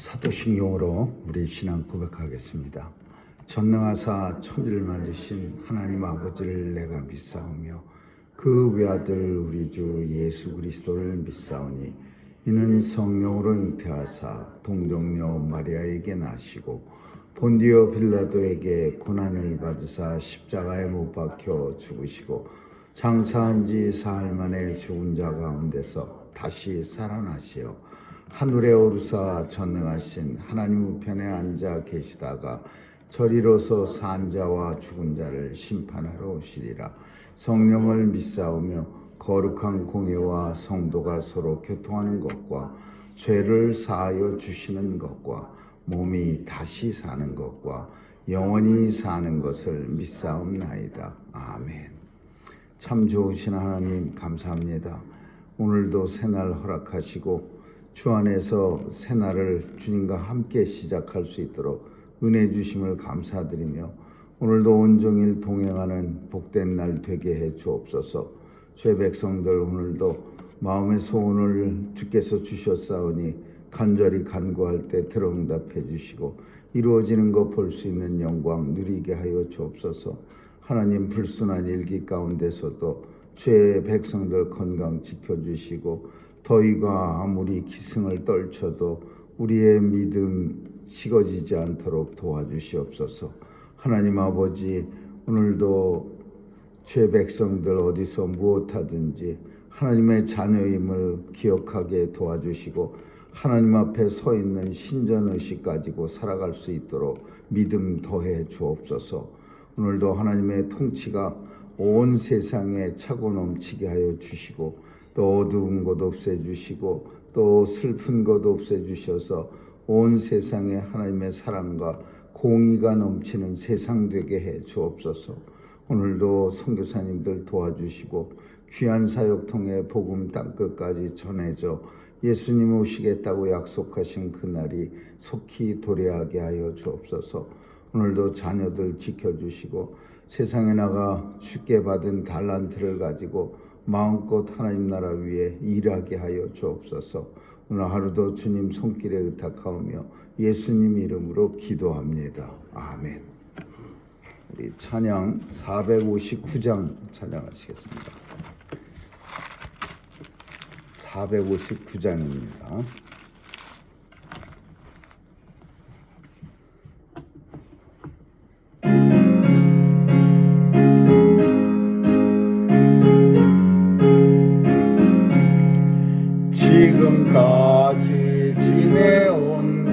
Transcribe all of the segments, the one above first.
사도신경으로 우리 신앙 고백하겠습니다. 전능하사 천지를 만드신 하나님 아버지를 내가 믿사오며 그 외아들 우리 주 예수 그리스도를 믿사오니 이는 성령으로 잉태하사 동정녀 마리아에게 나시고 본디오 빌라도에게 고난을 받으사 십자가에 못 박혀 죽으시고 장사한 지 사흘 만에 죽은 자 가운데서 다시 살아나시어 하늘에 오르사 전능하신 하나님 우편에 앉아 계시다가 저리로서 산 자와 죽은 자를 심판하러 오시리라. 성령을 믿사오며 거룩한 공예와 성도가 서로 교통하는 것과 죄를 사하여 주시는 것과 몸이 다시 사는 것과 영원히 사는 것을 믿사옵나이다. 아멘. 참 좋으신 하나님 감사합니다. 오늘도 새날 허락하시고 주 안에서 새날을 주님과 함께 시작할 수 있도록 은혜 주심을 감사드리며 오늘도 온종일 동행하는 복된 날 되게 해 주옵소서. 죄 백성들 오늘도 마음의 소원을 주께서 주셨사오니 간절히 간구할 때 들어응답해 주시고 이루어지는 것 볼 수 있는 영광 누리게 하여 주옵소서. 하나님 불순한 일기 가운데서도 죄의 백성들 건강 지켜주시고 더위가 아무리 기승을 떨쳐도 우리의 믿음 식어지지 않도록 도와주시옵소서. 하나님 아버지 오늘도 죄 백성들 어디서 무엇하든지 하나님의 자녀임을 기억하게 도와주시고 하나님 앞에 서 있는 신전의식 가지고 살아갈 수 있도록 믿음 더해 주옵소서. 오늘도 하나님의 통치가 온 세상에 차고 넘치게 하여 주시고 또 어두운 것 없애주시고 또 슬픈 것 없애주셔서 온 세상에 하나님의 사랑과 공의가 넘치는 세상 되게 해 주옵소서. 오늘도 선교사님들 도와주시고 귀한 사역 통해 복음 땅끝까지 전해져 예수님 오시겠다고 약속하신 그날이 속히 도래하게 하여 주옵소서. 오늘도 자녀들 지켜주시고 세상에 나가 주께 받은 달란트를 가지고 마음껏 하나님 나라 위에 일하게 하여 주옵소서. 오늘 하루도 주님 손길에 의탁하오며 예수님 이름으로 기도합니다. 아멘. 우리 찬양 459장 찬양하시겠습니다. 459장입니다. 지금까지 지내온 것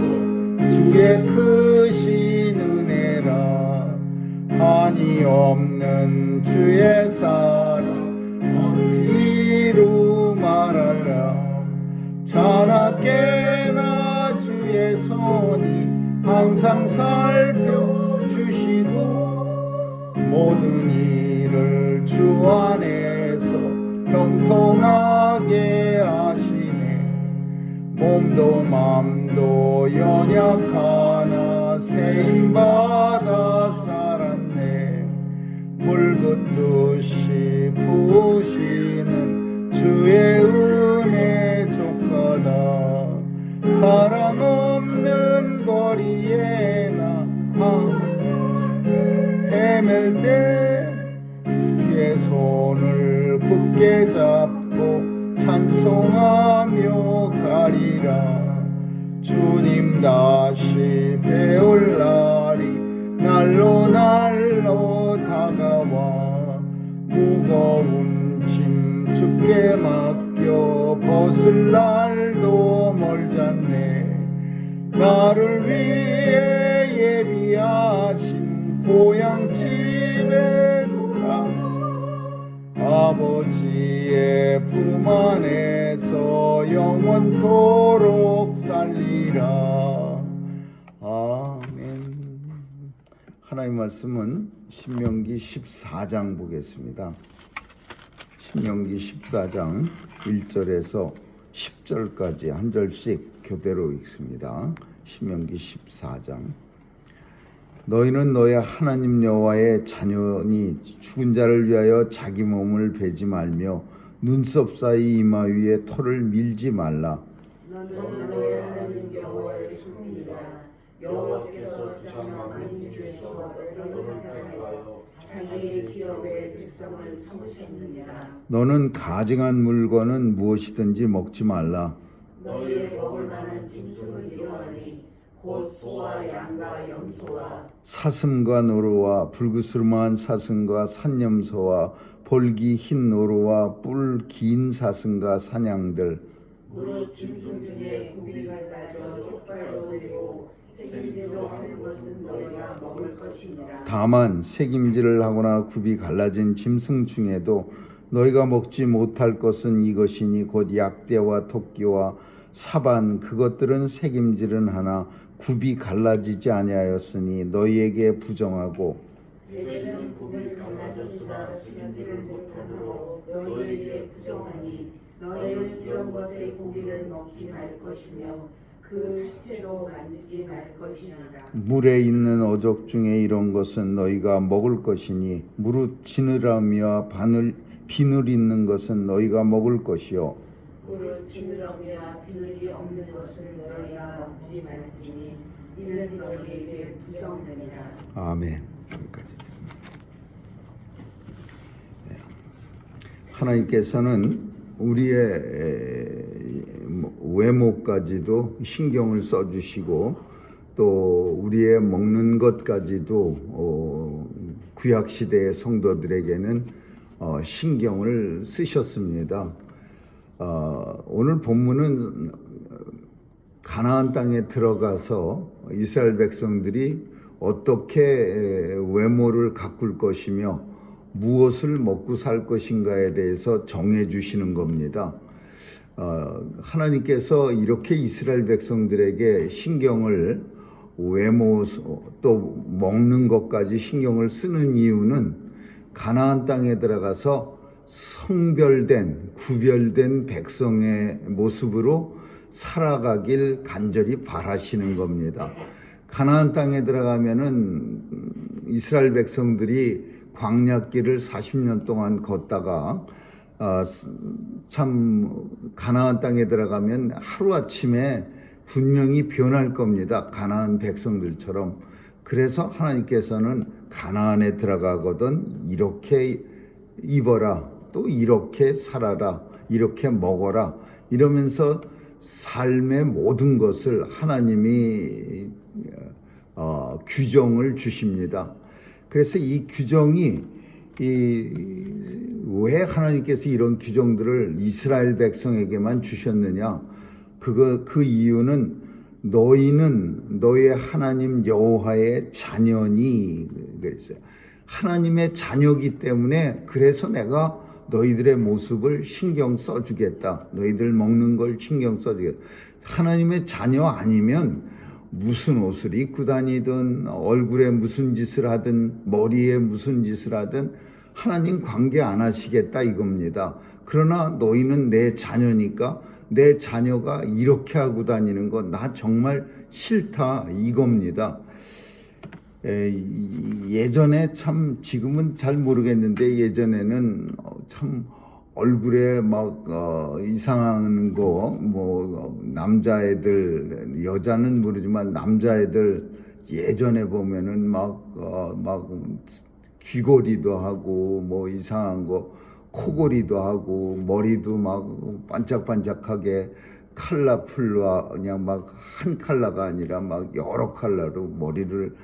주의 크신 은혜라. 한이 없는 주의 사랑 어디로 말하랴. 자나깨나 주의 손이 항상 살펴주시고 모든 일을 주 안에서 형통하게 하시네. 몸도 맘도 연약하나 세임받아 살았네. 물붓듯이 부으시는 주의 은혜 조카다. 사람 없는 거리에 나 헤맬 때 주의 손을 굳게 잡고 찬송하며 가리라. 주님 다시 배울 날이 날로 다가와. 무거운 짐 주께 맡겨 벗을 날도 멀잖네. 나를 위해 예비하신 고향집에 돌아. 아버지의 품 안에서 영원토록 살리라. 아멘. 하나님 말씀은 신명기 14장 보겠습니다. 신명기 14장 1절에서 10절까지 한 절씩 교대로 읽습니다. 신명기 14장. 너희는 너의 하나님 여호와의 자녀니 죽은 자를 위하여 자기 몸을 베지 말며 눈썹 사이 이마 위에 털을 밀지 말라. 너는 너의 하나님 여호와의 승리라. 여호와께서 주장한 민중에서 너를 택하여 자기의 기업의 백성을 삼으셨느니라. 너는 가증한 물건은 무엇이든지 먹지 말라. 너희의 먹을 만한 짐승은 이러하니 곧 소와 양과 염소와 사슴과 노루와 불구스름한 사슴과 산염소와 볼기 흰 노루와 뿔 긴 사슴과 사냥들, 무릇 짐승 중에 굽이를 가져 족발로 내고 생김질로 하는 것은 너희가 먹을 것이니라. 다만 색임질을 하거나 굽이 갈라진 짐승 중에도 너희가 먹지 못할 것은 이것이니 곧 약대와 토끼와 사반, 그것들은 색임질은 하나 굽이 갈라지지 아니하였으니 너희에게 부정하고 돼지는 굽이 갈라졌으나 생김질을 못하므로 너희에게 부정하니 너희는 이런 것의 고기를 먹지 말 것이며 그 시체도 만지지 말 것이니라. 물에 있는 어족 중에 이런 것은 너희가 먹을 것이니 무릇 지느러미와 비늘 있는 것은 너희가 먹을 것이요 무릇 지느러미와 비늘이 없는 것을 너희가 먹지 말지니 이는 너희에게 부정하니라. 아멘. 여기까지. 하나님께서는 우리의 외모까지도 신경을 써주시고 또 우리의 먹는 것까지도 구약 시대의 성도들에게는 신경을 쓰셨습니다. 오늘 본문은 가나안 땅에 들어가서 이스라엘 백성들이 어떻게 외모를 가꿀 것이며 무엇을 먹고 살 것인가에 대해서 정해 주시는 겁니다. 하나님께서 이렇게 이스라엘 백성들에게 신경을 외모 또 먹는 것까지 신경을 쓰는 이유는 가나안 땅에 들어가서 성별된 구별된 백성의 모습으로 살아가길 간절히 바라시는 겁니다. 가나안 땅에 들어가면은 이스라엘 백성들이 광야길을 40년 동안 걷다가 참 가나안 땅에 들어가면 하루아침에 분명히 변할 겁니다. 가나안 백성들처럼. 그래서 하나님께서는 가나안에 들어가거든 이렇게 입어라, 또 이렇게 살아라, 이렇게 먹어라 이러면서 삶의 모든 것을 하나님이 규정을 주십니다. 그래서 이 규정이 왜 하나님께서 이런 규정들을 이스라엘 백성에게만 주셨느냐? 그 이유는 너희는 너의 하나님 여호와의 자녀니 그랬어요. 하나님의 자녀이기 때문에 그래서 내가 너희들의 모습을 신경 써주겠다. 너희들 먹는 걸 신경 써주겠다. 하나님의 자녀 아니면 무슨 옷을 입고 다니든 얼굴에 무슨 짓을 하든 머리에 무슨 짓을 하든 하나님 관계 안 하시겠다 이겁니다. 그러나 너희는 내 자녀니까 내 자녀가 이렇게 하고 다니는 거 나 정말 싫다 이겁니다. 예전에 참 지금은 잘 모르겠는데 예전에는 참 얼굴에 막 이상한 거 뭐 남자애들 여자는 모르지만 남자애들 예전에 보면은 막 귀걸이도 하고 뭐 이상한 거 코걸이도 하고 머리도 막 반짝반짝하게 컬러풀로 그냥 막 한 컬러가 아니라 막 여러 컬러로 머리를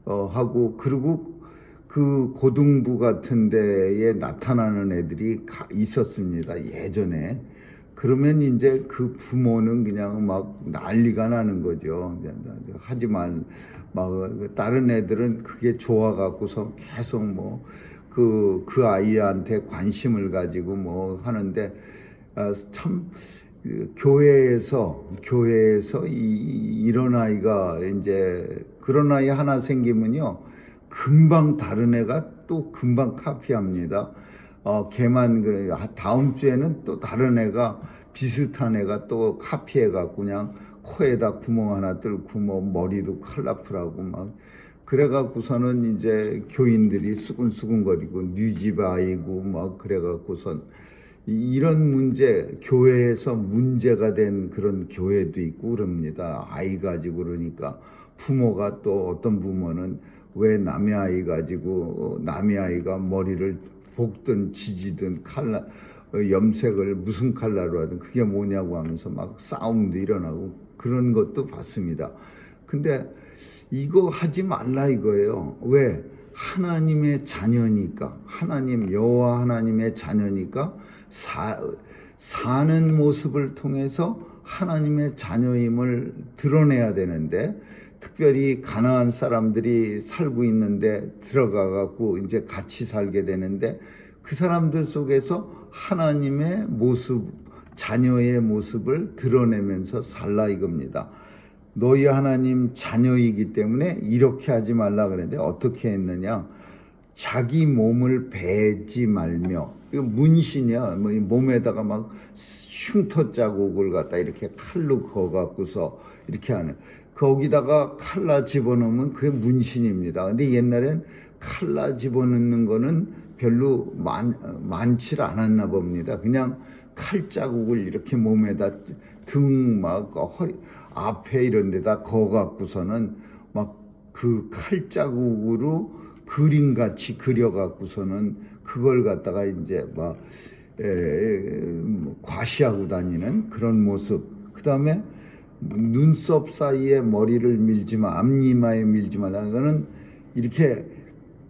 하고 그리고 그 고등부 같은 데에 나타나는 애들이 있었습니다. 예전에. 그러면 이제 그 부모는 그냥 막 난리가 나는 거죠. 하지만 막 다른 애들은 그게 좋아갖고서 계속 뭐 그 아이한테 관심을 가지고 뭐 하는데 참 교회에서 이런 아이가 이제 그런 아이 하나 생기면요 금방 다른 애가 또 금방 카피합니다. 걔만 그래 다음 주에는 또 다른 애가 비슷한 애가 또 카피해갖고 그냥 코에다 구멍 하나 뚫고 뭐 머리도 컬러풀하고 막 그래갖고서는 이제 교인들이 수근수근거리고 뉴집 아이고 막 그래갖고선 이런 문제, 교회에서 문제가 된 그런 교회도 있고 그럽니다. 아이 가지고 그러니까 부모가 또 어떤 부모는 왜 남의 아이 가지고 남의 아이가 머리를 볶든 지지든 염색을 무슨 칼라로 하든 그게 뭐냐고 하면서 막 싸움도 일어나고 그런 것도 봤습니다. 근데 이거 하지 말라 이거예요. 왜? 하나님의 자녀니까, 하나님 여호와 하나님의 자녀니까 사는 모습을 통해서 하나님의 자녀임을 드러내야 되는데, 특별히 가나안 사람들이 살고 있는데 들어가 갖고 이제 같이 살게 되는데, 그 사람들 속에서 하나님의 모습, 자녀의 모습을 드러내면서 살라 이겁니다. 너희 하나님 자녀이기 때문에 이렇게 하지 말라 그랬는데 어떻게 했느냐? 자기 몸을 베지 말며, 이거 문신이야. 뭐 몸에다가 막 흉터 자국을 갖다 이렇게 칼로 그어 갖고서 이렇게 하는, 거기다가 칼라 집어넣으면 그게 문신입니다. 근데 옛날엔 칼라 집어넣는 거는 별로 많지 않았나 봅니다. 그냥 칼 자국을 이렇게 몸에다 등 막 허리 앞에 이런 데다 그어 갖고서는 막 그 칼 자국으로 그림같이 그려 갖고서는 그걸 갖다가 이제 막 과시하고 다니는 그런 모습. 그다음에 눈썹 사이에 머리를 밀지 마, 앞니마에 밀지 말라. 이거는 이렇게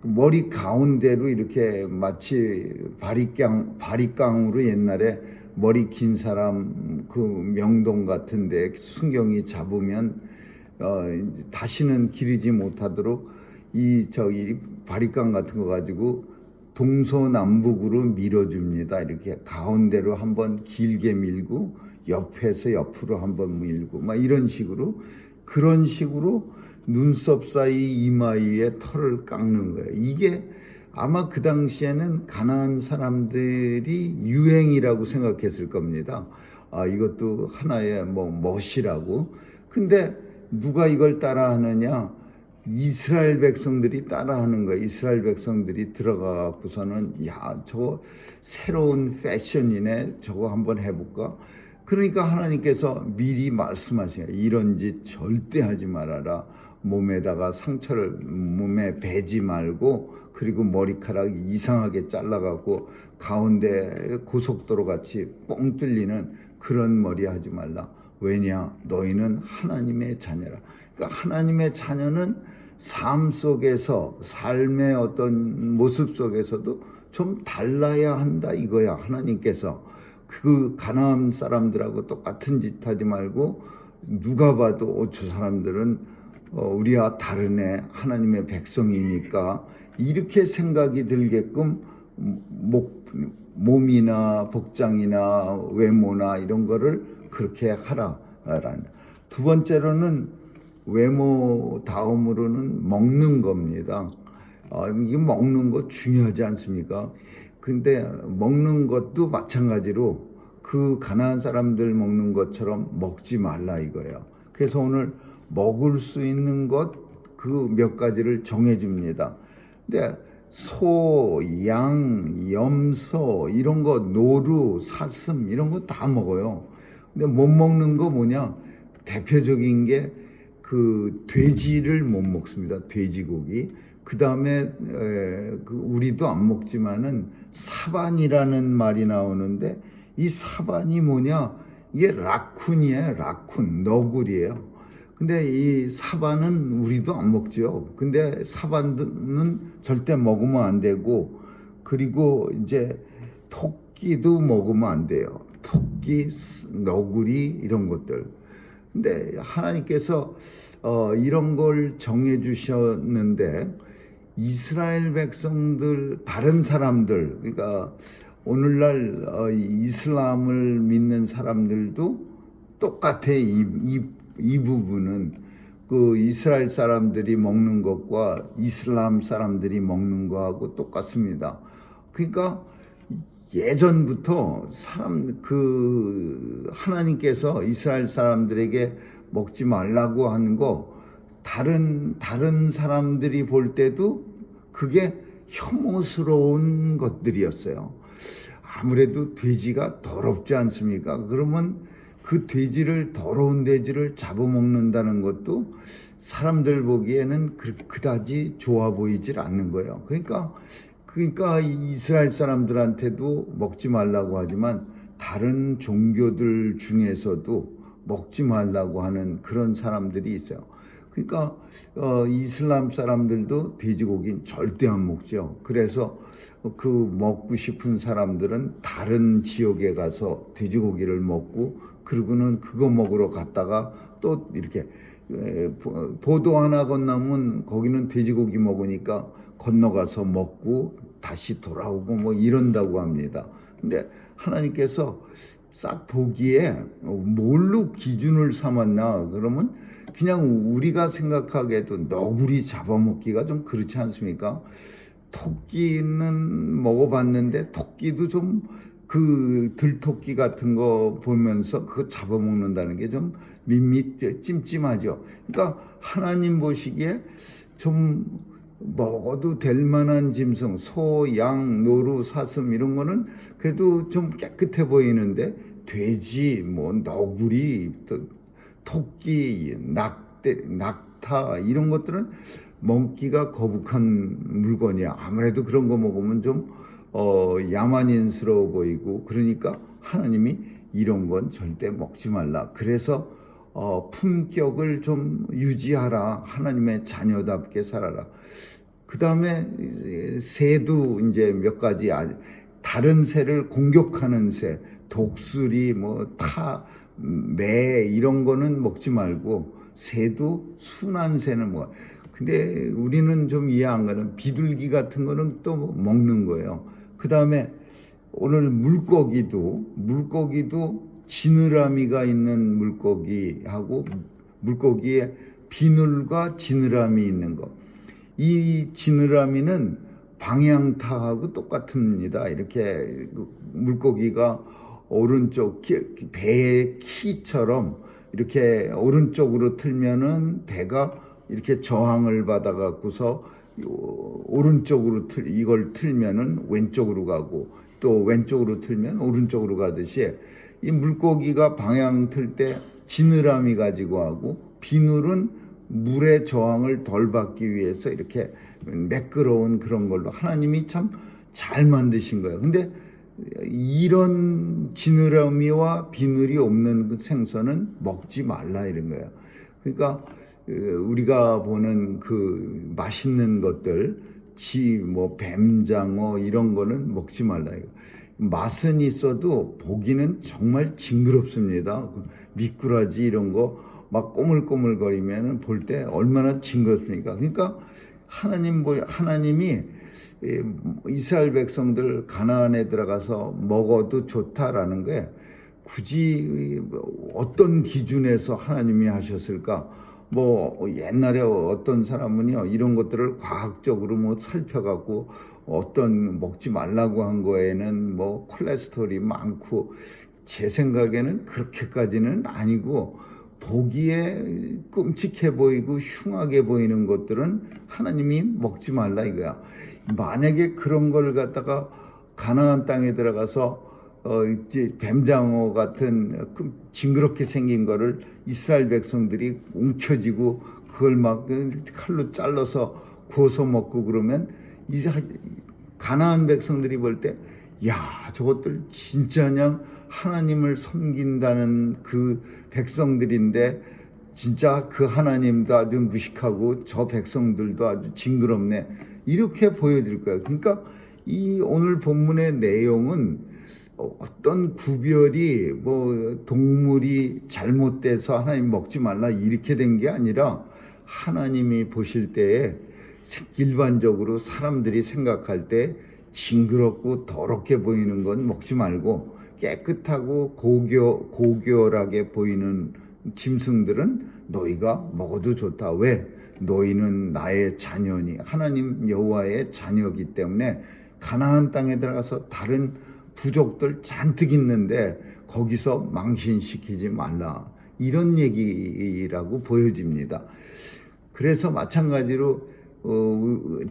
머리 가운데로 이렇게 마치 바리깡으로 옛날에 머리 긴 사람 그 명동 같은데 순경이 잡으면 이제 다시는 기르지 못하도록 이 바리깡 같은 거 가지고 동서남북으로 밀어줍니다. 이렇게 가운데로 한번 길게 밀고 옆에서 옆으로 한번 밀고 막 이런 식으로, 그런 식으로 눈썹 사이 이마 위에 털을 깎는 거예요. 이게 아마 그 당시에는 가나안 사람들이 유행이라고 생각했을 겁니다. 아, 이것도 하나의 뭐 멋이라고. 근데 누가 이걸 따라하느냐? 이스라엘 백성들이 따라하는 거예요. 이스라엘 백성들이 들어가고서는 저거 새로운 패션이네, 저거 한번 해볼까? 그러니까 하나님께서 미리 말씀하시는 거예요. 이런 짓 절대 하지 말아라. 몸에다가 상처를 몸에 베지 말고, 그리고 머리카락 이상하게 잘라갖고 가운데 고속도로 같이 뻥 뚫리는 그런 머리 하지 말라. 왜냐? 너희는 하나님의 자녀라. 그러니까 하나님의 자녀는 삶 속에서, 삶의 어떤 모습 속에서도 좀 달라야 한다 이거야. 하나님께서 그 가나안 사람들하고 똑같은 짓 하지 말고, 누가 봐도 저 사람들은 우리와 다르네, 하나님의 백성이니까, 이렇게 생각이 들게끔 몸이나 복장이나 외모나 이런 거를 그렇게 하라라는. 두 번째로는 외모 다음으로는 먹는 겁니다. 이게 먹는 거 중요하지 않습니까? 근데 먹는 것도 마찬가지로 그 가나안 사람들 먹는 것처럼 먹지 말라 이거예요. 그래서 오늘 먹을 수 있는 것 그 몇 가지를 정해줍니다. 근데 소, 양, 염소 이런 거, 노루, 사슴 이런 거 다 먹어요. 근데 못 먹는 거 뭐냐? 대표적인 게 그 돼지를 못 먹습니다. 돼지고기. 그 다음에 우리도 안 먹지만은 사반이라는 말이 나오는데, 이 사반이 뭐냐? 이게 라쿤이에요. 라쿤, 너구리예요. 근데 이 사반은 우리도 안 먹죠. 근데 사반은 절대 먹으면 안 되고, 그리고 이제 토끼도 먹으면 안 돼요. 토끼, 너구리 이런 것들. 근데 하나님께서 이런 걸 정해 주셨는데, 이스라엘 백성들, 다른 사람들, 그러니까 오늘날 이슬람을 믿는 사람들도 똑같아. 이 부분은 그 이스라엘 사람들이 먹는 것과 이슬람 사람들이 먹는 거하고 똑같습니다. 그러니까 예전부터 하나님께서 이스라엘 사람들에게 먹지 말라고 하는 거, 다른 사람들이 볼 때도 그게 혐오스러운 것들이었어요. 아무래도 돼지가 더럽지 않습니까? 그러면 그 더러운 돼지를 잡아먹는다는 것도 사람들 보기에는 그다지 좋아 보이질 않는 거예요. 그러니까 이스라엘 사람들한테도 먹지 말라고 하지만 다른 종교들 중에서도 먹지 말라고 하는 그런 사람들이 있어요. 그러니까 이슬람 사람들도 돼지고기는 절대 안 먹죠. 그래서 그 먹고 싶은 사람들은 다른 지역에 가서 돼지고기를 먹고 그러고는 그거 먹으러 갔다가 또 이렇게 보도 하나 건너면 거기는 돼지고기 먹으니까 건너가서 먹고 다시 돌아오고 뭐 이런다고 합니다. 근데 하나님께서 싹 보기에 뭘로 기준을 삼았나 그러면 그냥 우리가 생각하기에도 너구리 잡아먹기가 좀 그렇지 않습니까? 토끼는 먹어봤는데 토끼도 좀 그 들토끼 같은 거 보면서 그거 잡아먹는다는 게 좀 찜찜하죠. 그러니까 하나님 보시기에 좀 먹어도 될 만한 짐승, 소, 양, 노루, 사슴 이런 거는 그래도 좀 깨끗해 보이는데 돼지, 뭐 너구리, 토끼, 낙타 이런 것들은 먹기가 거북한 물건이야. 아무래도 그런 거 먹으면 좀 야만인스러워 보이고 그러니까 하나님이 이런 건 절대 먹지 말라. 그래서 품격을 좀 유지하라. 하나님의 자녀답게 살아라. 그 다음에 새도 이제 몇 가지 다른 새를 공격하는 새, 독수리, 매 이런 거는 먹지 말고 새도 순한 새는 먹어. 근데 우리는 좀 이해 안 가는 비둘기 같은 거는 또 먹는 거예요. 그 다음에 오늘 물고기도 지느러미가 있는 물고기하고 물고기에 비늘과 지느러미 있는 거. 이 지느러미는 방향타하고 똑같습니다. 이렇게 물고기가 오른쪽 배의 키처럼 이렇게 오른쪽으로 틀면은 배가 이렇게 저항을 받아 갖고서 오른쪽으로 이걸 틀면은 왼쪽으로 가고 또 왼쪽으로 틀면 오른쪽으로 가듯이 이 물고기가 방향 틀 때 지느러미 가지고 하고 비늘은 물의 저항을 덜 받기 위해서 이렇게 매끄러운 그런 걸로 하나님이 참 잘 만드신 거예요. 근데 이런 지느러미와 비늘이 없는 그 생선은 먹지 말라 이런 거예요. 그러니까 우리가 보는 그 맛있는 것들, 뱀장어 이런 거는 먹지 말라. 맛은 있어도 보기는 정말 징그럽습니다. 미꾸라지 이런 거 막 꼬물꼬물거리면 볼 때 얼마나 징그럽습니까? 그러니까 하나님이 이스라엘 백성들 가나안에 들어가서 먹어도 좋다라는 게 굳이 어떤 기준에서 하나님이 하셨을까? 옛날에 어떤 사람은요 이런 것들을 과학적으로 살펴갖고 어떤 먹지 말라고 한 거에는 콜레스테롤이 많고 제 생각에는 그렇게까지는 아니고 보기에 끔찍해 보이고 흉하게 보이는 것들은 하나님이 먹지 말라 이거야. 만약에 그런 걸 갖다가 가나안 땅에 들어가서 이제 뱀장어 같은 징그럽게 생긴 거를 이스라엘 백성들이 움켜쥐고 그걸 막 칼로 잘라서 구워서 먹고 그러면 이제 가나안 백성들이 볼 때 야, 저것들 진짜 그냥 하나님을 섬긴다는 그 백성들인데 진짜 그 하나님도 아주 무식하고 저 백성들도 아주 징그럽네. 이렇게 보여질 거야. 그러니까 이 오늘 본문의 내용은 어떤 구별이 동물이 잘못돼서 하나님 먹지 말라 이렇게 된 게 아니라 하나님이 보실 때에 일반적으로 사람들이 생각할 때 징그럽고 더럽게 보이는 건 먹지 말고 깨끗하고 고결하게 보이는 짐승들은 너희가 먹어도 좋다. 왜? 너희는 나의 자녀니 하나님 여호와의 자녀이기 때문에 가나안 땅에 들어가서 다른 부족들 잔뜩 있는데 거기서 망신시키지 말라. 이런 얘기라고 보여집니다. 그래서 마찬가지로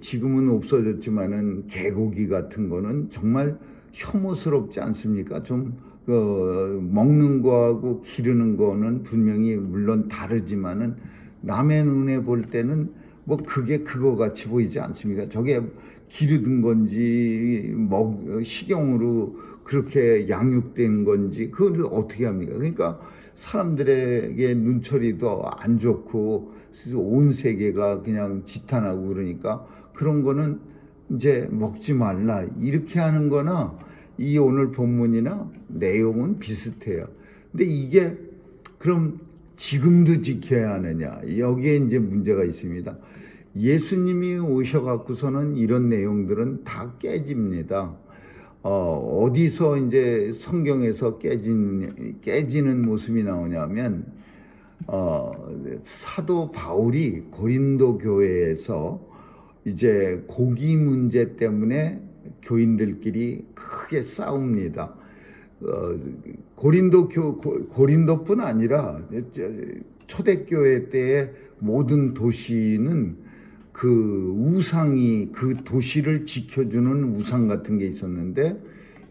지금은 없어졌지만은 개고기 같은 거는 정말 혐오스럽지 않습니까? 좀 먹는 거하고 기르는 거는 분명히 물론 다르지만은 남의 눈에 볼 때는 뭐 그게 그거 같이 보이지 않습니까? 저게 기르던 건지 식용으로 그렇게 양육된 건지 그걸 어떻게 합니까? 그러니까 사람들에게 눈초리도 안 좋고 온 세계가 그냥 지탄하고 그러니까 그런 거는 이제 먹지 말라 이렇게 하는 거나 이 오늘 본문이나 내용은 비슷해요. 근데 이게 그럼 지금도 지켜야 하느냐? 여기에 이제 문제가 있습니다. 예수님이 오셔갖고서는 이런 내용들은 다 깨집니다. 어디서 이제 성경에서 깨지는 모습이 나오냐면, 사도 바울이 고린도 교회에서 이제 고기 문제 때문에 교인들끼리 크게 싸웁니다. 고린도뿐 아니라 초대교회 때의 모든 도시는 그 우상이 그 도시를 지켜주는 우상 같은 게 있었는데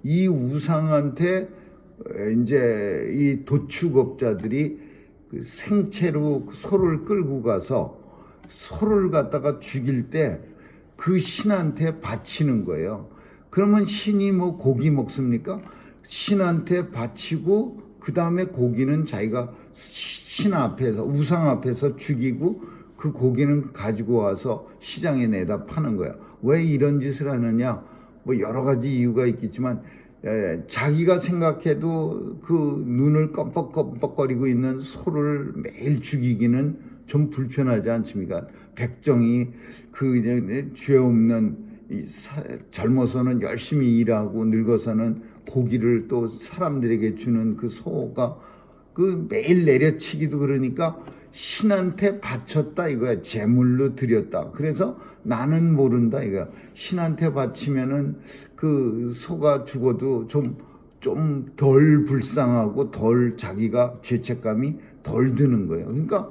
이 우상한테 이제 이 도축업자들이 그 생채로 소를 끌고 가서 소를 갖다가 죽일 때 그 신한테 바치는 거예요. 그러면 신이 뭐 고기 먹습니까? 신한테 바치고 그 다음에 고기는 자기가 신 앞에서 우상 앞에서 죽이고 그 고기는 가지고 와서 시장에 내다 파는 거야. 왜 이런 짓을 하느냐? 뭐 여러 가지 이유가 있겠지만 자기가 생각해도 그 눈을 껌뻑껌뻑거리고 있는 소를 매일 죽이기는 좀 불편하지 않습니까? 백정이 그 죄 없는 젊어서는 열심히 일하고 늙어서는 고기를 또 사람들에게 주는 그 소가 그 매일 내려치기도 그러니까 신한테 바쳤다 이거야. 제물로 드렸다. 그래서 나는 모른다 이거야. 신한테 바치면은 그 소가 죽어도 좀 덜 불쌍하고 덜 자기가 죄책감이 덜 드는 거예요. 그러니까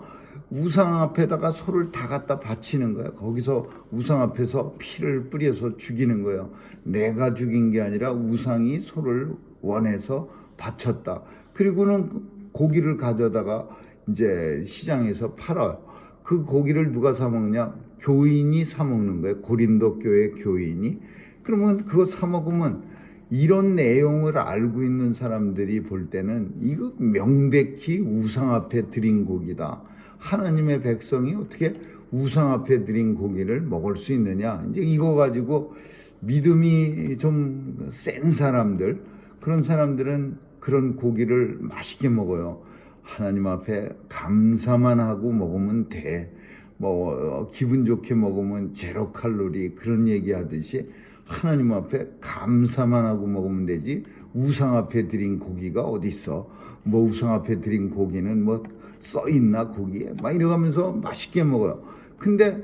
우상 앞에다가 소를 다 갖다 바치는 거야. 거기서 우상 앞에서 피를 뿌려서 죽이는 거예요. 내가 죽인 게 아니라 우상이 소를 원해서 바쳤다. 그리고는 고기를 가져다가 이제 시장에서 팔아요. 그 고기를 누가 사 먹냐? 교인이 사 먹는 거예요. 고린도 교회 교인이. 그러면 그거 사 먹으면 이런 내용을 알고 있는 사람들이 볼 때는 이거 명백히 우상 앞에 드린 고기다. 하나님의 백성이 어떻게 우상 앞에 드린 고기를 먹을 수 있느냐? 이제 이거 가지고 믿음이 좀 센 사람들, 그런 사람들은 그런 고기를 맛있게 먹어요. 하나님 앞에 감사만 하고 먹으면 돼. 뭐 기분 좋게 먹으면 제로 칼로리 그런 얘기 하듯이 하나님 앞에 감사만 하고 먹으면 되지 우상 앞에 드린 고기가 어디 있어? 뭐 우상 앞에 드린 고기는 뭐 써있나 고기에 막 이러면서 맛있게 먹어요. 근데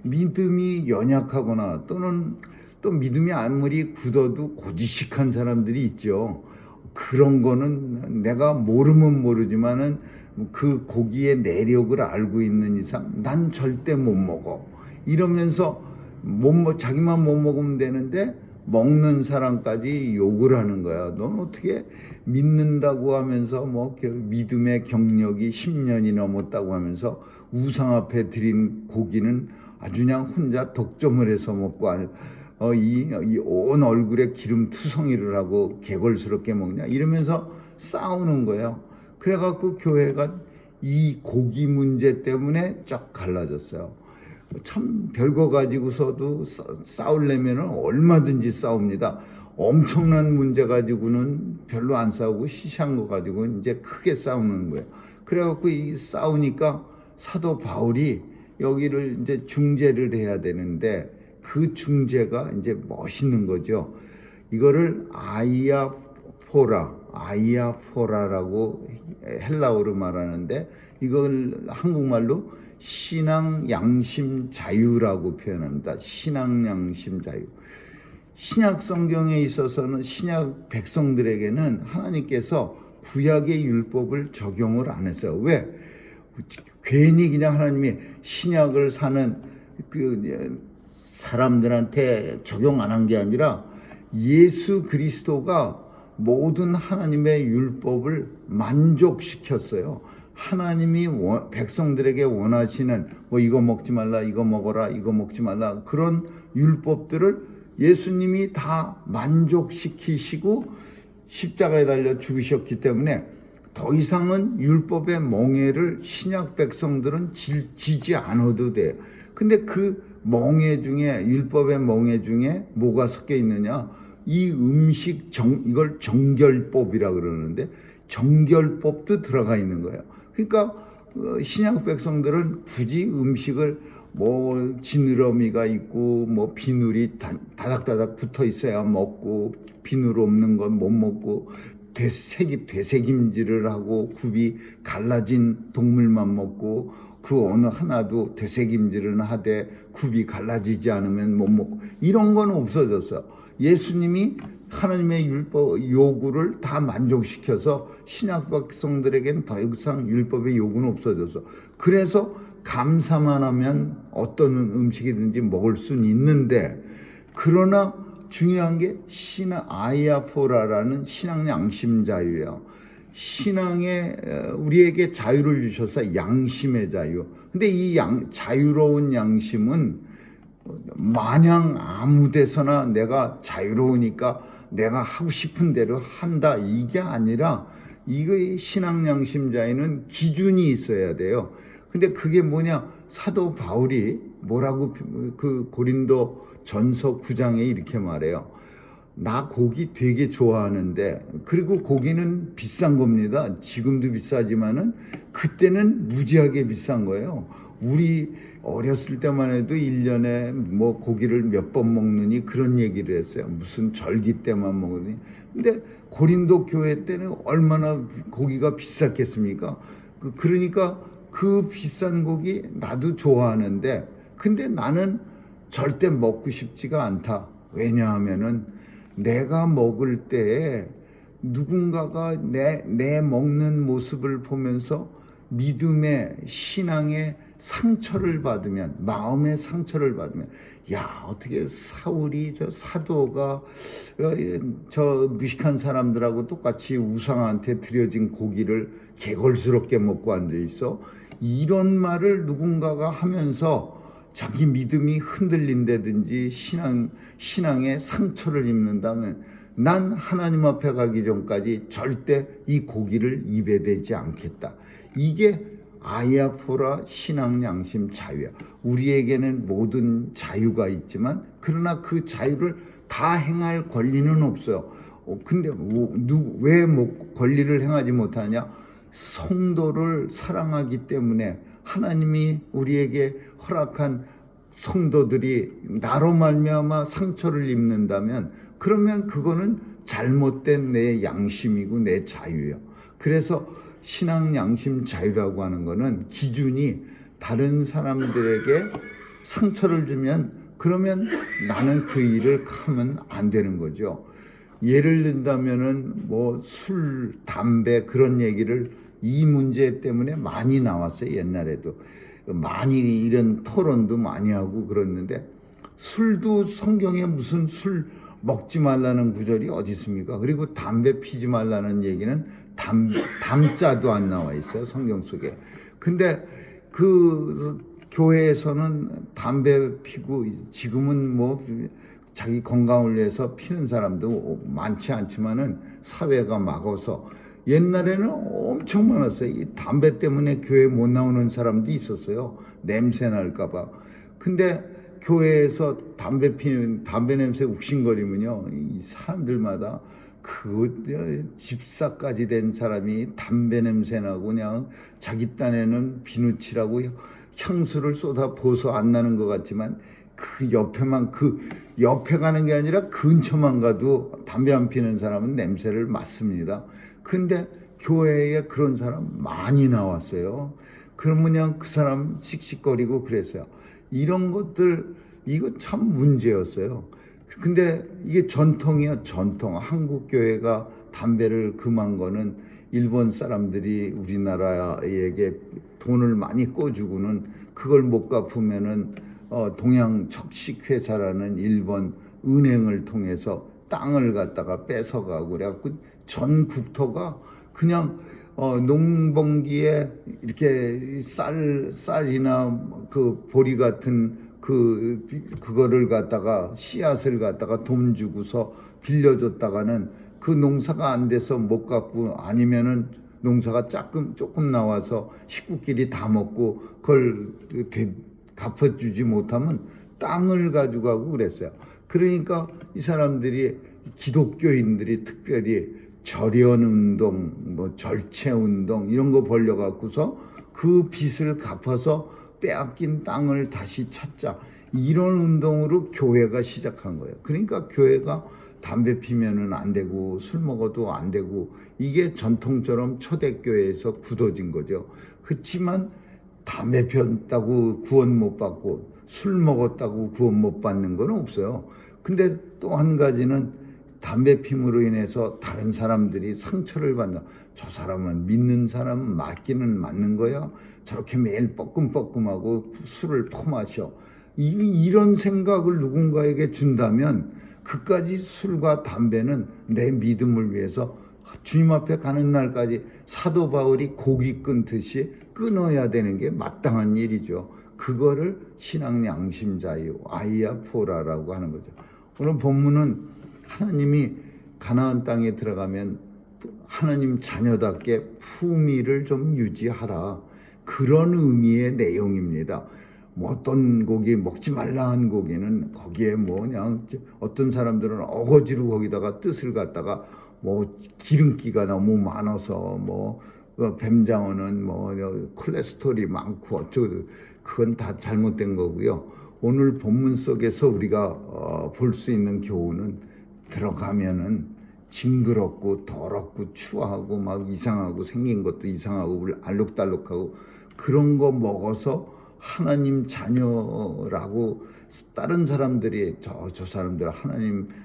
믿음이 연약하거나 또는 또 믿음이 아무리 굳어도 고지식한 사람들이 있죠. 그런 거는 내가 모르면 모르지만은 그 고기의 내력을 알고 있는 이상 난 절대 못 먹어. 이러면서 자기만 못 먹으면 되는데 먹는 사람까지 욕을 하는 거야. 넌 어떻게 믿는다고 하면서 뭐 믿음의 경력이 10년이 넘었다고 하면서 우상 앞에 드린 고기는 아주 그냥 혼자 독점을 해서 먹고 이 온 얼굴에 기름 투성이를 하고 개걸스럽게 먹냐 이러면서 싸우는 거예요. 그래갖고 교회가 이 고기 문제 때문에 쫙 갈라졌어요. 참 별거 가지고서도 싸우려면 얼마든지 싸웁니다. 엄청난 문제 가지고는 별로 안 싸우고 시시한 거 가지고 이제 크게 싸우는 거예요. 그래갖고 이 싸우니까 사도 바울이 여기를 이제 중재를 해야 되는데 그 중재가 이제 멋있는 거죠. 이거를 아이아포라라고 헬라어로 말하는데 이걸 한국말로 신앙 양심 자유라고 표현합니다. 신앙 양심 자유. 신약 성경에 있어서는 신약 백성들에게는 하나님께서 구약의 율법을 적용을 안 했어요. 왜? 괜히 그냥 하나님이 신약을 사는 그 사람들한테 적용 안 한 게 아니라 예수 그리스도가 모든 하나님의 율법을 만족시켰어요. 하나님이 백성들에게 원하시는 뭐 이거 먹지 말라, 이거 먹어라, 이거 먹지 말라 그런 율법들을 예수님이 다 만족시키시고 십자가에 달려 죽으셨기 때문에 더 이상은 율법의 멍에를 신약 백성들은 지지 않아도 돼요. 근데 그 멍에 중에 율법의 멍에 중에 뭐가 섞여 있느냐? 이 음식 이걸 정결법이라 그러는데 정결법도 들어가 있는 거예요. 그러니까 신약 백성들은 굳이 음식을 뭐 지느러미가 있고 뭐 비늘이 다닥다닥 붙어 있어야 먹고 비늘 없는 건 못 먹고 되새김질을 하고 굽이 갈라진 동물만 먹고 그 어느 하나도 되새김질은 하되 굽이 갈라지지 않으면 못 먹고 이런 건 없어졌어요. 예수님이 하나님의 율법 요구를 다 만족시켜서 신약 백성들에게는 더 이상 율법의 요구는 없어졌어. 그래서 감사만 하면 어떤 음식이든지 먹을 수는 있는데, 그러나 중요한 게 아이아포라라는 신앙 양심 자유예요. 신앙에 우리에게 자유를 주셔서 양심의 자유. 근데 이 자유로운 양심은 마냥 아무 데서나 내가 자유로우니까 내가 하고 싶은 대로 한다 이게 아니라, 이거 신앙 양심 자유는 기준이 있어야 돼요. 근데 그게 뭐냐? 사도 바울이 뭐라고 그 고린도 전서 9장에 이렇게 말해요. 나 고기 되게 좋아하는데, 그리고 고기는 비싼 겁니다. 지금도 비싸지만은 그때는 무지하게 비싼 거예요. 우리 어렸을 때만 해도 1년에 뭐 고기를 몇 번 먹느니 그런 얘기를 했어요. 무슨 절기 때만 먹느니. 근데 고린도 교회 때는 얼마나 고기가 비쌌겠습니까? 그러니까 그 비싼 고기 나도 좋아하는데, 근데 나는 절대 먹고 싶지가 않다. 왜냐하면은 내가 먹을 때에 누군가가 내 먹는 모습을 보면서 믿음의 신앙의 상처를 받으면, 마음의 상처를 받으면, 야, 어떻게 사울이 저 사도가 저 무식한 사람들하고 똑같이 우상한테 드려진 고기를 개걸스럽게 먹고 앉아 있어? 이런 말을 누군가가 하면서 자기 믿음이 흔들린다든지 신앙의 상처를 입는다면, 난 하나님 앞에 가기 전까지 절대 이 고기를 입에 대지 않겠다. 이게 아이아포라 신앙 양심 자유야. 우리에게는 모든 자유가 있지만, 그러나 그 자유를 다 행할 권리는 없어요. 근데 왜 권리를 행하지 못하냐? 성도를 사랑하기 때문에. 하나님이 우리에게 허락한 성도들이 나로 말미암아 상처를 입는다면, 그러면 그거는 잘못된 내 양심이고 내 자유예요. 그래서 신앙 양심 자유라고 하는 거는 기준이 다른 사람들에게 상처를 주면, 그러면 나는 그 일을 하면 안 되는 거죠. 예를 든다면은 뭐 술, 담배 그런 얘기를 이 문제 때문에 많이 나왔어요. 옛날에도 많이 이런 토론도 많이 하고 그랬는데, 술도 성경에 무슨 술 먹지 말라는 구절이 어디 있습니까? 그리고 담배 피지 말라는 얘기는 담자도 안 나와 있어요, 성경 속에. 근데 그 교회에서는 담배 피고, 지금은 뭐 자기 건강을 위해서 피는 사람도 많지 않지만은 사회가 막아서, 옛날에는 엄청 많았어요. 이 담배 때문에 교회 못 나오는 사람도 있었어요. 냄새 날까봐. 근데 교회에서 담배 냄새 욱신거리면요, 이 사람들마다 그 집사까지 된 사람이 담배 냄새 나고 그냥 자기 딴에는 비누칠하고 향수를 쏟아 부어서 안 나는 것 같지만, 그 옆에 가는 게 아니라 근처만 가도 담배 안 피는 사람은 냄새를 맡습니다. 근데 교회에 그런 사람 많이 나왔어요. 그러면 그냥 그 사람 씩씩거리고 그랬어요. 이런 것들, 이거 참 문제였어요. 근데 이게 전통이야, 전통. 한국 교회가 담배를 금한 거는 일본 사람들이 우리나라에게 돈을 많이 꿔주고는 그걸 못 갚으면은 동양 척식회사라는 일본 은행을 통해서 땅을 갖다가 뺏어가고 그래갖고 전 국토가 그냥 농번기에 이렇게 쌀이나 그 보리 같은 그거를 갖다가 씨앗을 갖다가 돈 주고서 빌려줬다가는 그 농사가 안 돼서 못 갖고 아니면은 농사가 조금 나와서 식구끼리 다 먹고 그걸 갚아주지 못하면 땅을 가져가고 그랬어요. 그러니까 이 사람들이 기독교인들이 특별히 절연 운동, 뭐 절체 운동 이런 거 벌려갖고서 그 빚을 갚아서 빼앗긴 땅을 다시 찾자 이런 운동으로 교회가 시작한 거예요. 그러니까 교회가 담배 피면은 안 되고 술 먹어도 안 되고 이게 전통처럼 초대교회에서 굳어진 거죠. 그렇지만 담배 피웠다고 구원 못 받고 술 먹었다고 구원 못 받는 건 없어요. 근데 또 한 가지는 담배 핌으로 인해서 다른 사람들이 상처를 받는다. 저 사람은 믿는 사람은 맞기는 맞는 거야. 저렇게 매일 뻐끔뻐끔하고 술을 퍼마셔. 이런 생각을 누군가에게 준다면 그까지 술과 담배는 내 믿음을 위해서 주님 앞에 가는 날까지 사도 바울이 고기 끊듯이 끊어야 되는 게 마땅한 일이죠. 그거를 신앙 양심 자유 아이아포라라고 하는 거죠. 오늘 본문은 하나님이 가나안 땅에 들어가면 하나님 자녀답게 품위를 좀 유지하라. 그런 의미의 내용입니다. 뭐 어떤 고기 먹지 말라 한 고기는 거기에 뭐 그냥 어떤 사람들은 어거지로 거기다가 뜻을 갖다가 뭐 기름기가 너무 많아서 뭐 뱀장어는 뭐 콜레스테롤이 많고 어쩌고 그건 다 잘못된 거고요. 오늘 본문 속에서 우리가 볼 수 있는 교훈은 들어가면은 징그럽고 더럽고 추하고 막 이상하고 생긴 것도 이상하고 알록달록하고 그런 거 먹어서 하나님 자녀라고 다른 사람들이 저 사람들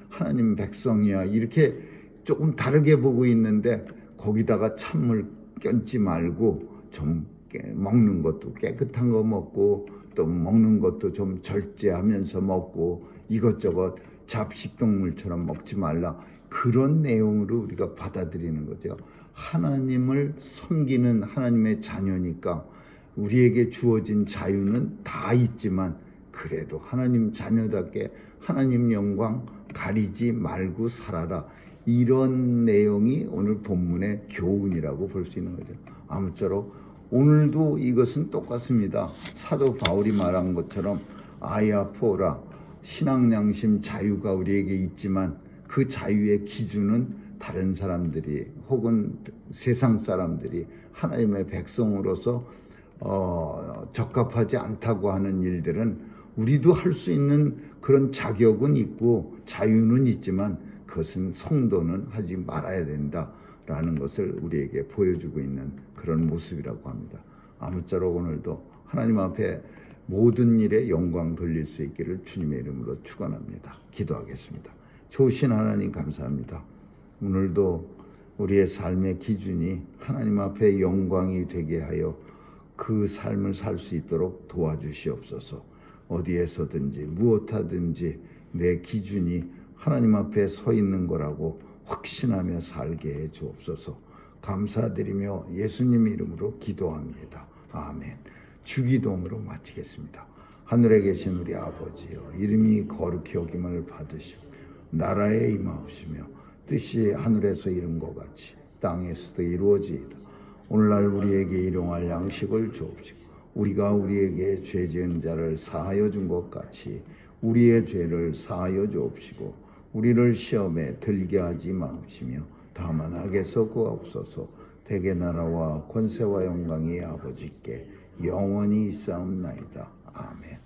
하나님 백성이야 이렇게 조금 다르게 보고 있는데 거기다가 찬물 껴지 말고 좀 먹는 것도 깨끗한 거 먹고 또 먹는 것도 좀 절제하면서 먹고 이것저것 잡식동물처럼 먹지 말라. 그런 내용으로 우리가 받아들이는 거죠. 하나님을 섬기는 하나님의 자녀니까 우리에게 주어진 자유는 다 있지만 그래도 하나님 자녀답게 하나님 영광 가리지 말고 살아라. 이런 내용이 오늘 본문의 교훈이라고 볼 수 있는 거죠. 아무쪼록 오늘도 이것은 똑같습니다. 사도 바울이 말한 것처럼 아이아포라 신앙 양심 자유가 우리에게 있지만 그 자유의 기준은 다른 사람들이 혹은 세상 사람들이 하나님의 백성으로서 적합하지 않다고 하는 일들은 우리도 할 수 있는 그런 자격은 있고 자유는 있지만 그것은 성도는 하지 말아야 된다라는 것을 우리에게 보여주고 있는 그런 모습이라고 합니다. 아무쪼록 오늘도 하나님 앞에 모든 일에 영광 돌릴 수 있기를 주님의 이름으로 축원합니다. 기도하겠습니다. 좋으신 하나님 감사합니다. 오늘도 우리의 삶의 기준이 하나님 앞에 영광이 되게 하여 그 삶을 살 수 있도록 도와주시옵소서. 어디에서든지 무엇하든지 내 기준이 하나님 앞에 서 있는 거라고 확신하며 살게 해 주옵소서. 감사드리며 예수님 이름으로 기도합니다. 아멘. 주기도문으로 마치겠습니다. 하늘에 계신 우리 아버지여, 이름이 거룩히 여김을 받으시오. 나라에 임하옵시며 뜻이 하늘에서 이룬 것 같이 땅에서도 이루어지이다. 오늘날 우리에게 일용할 양식을 주옵시고 우리가 우리에게 죄 지은 자를 사하여 준 것 같이 우리의 죄를 사하여 주옵시고 우리를 시험에 들게 하지 마옵시며 다만 악에서 구하옵소서. 대개 나라와 권세와 영광이 아버지께 영원히 있사옵나이다. 아멘.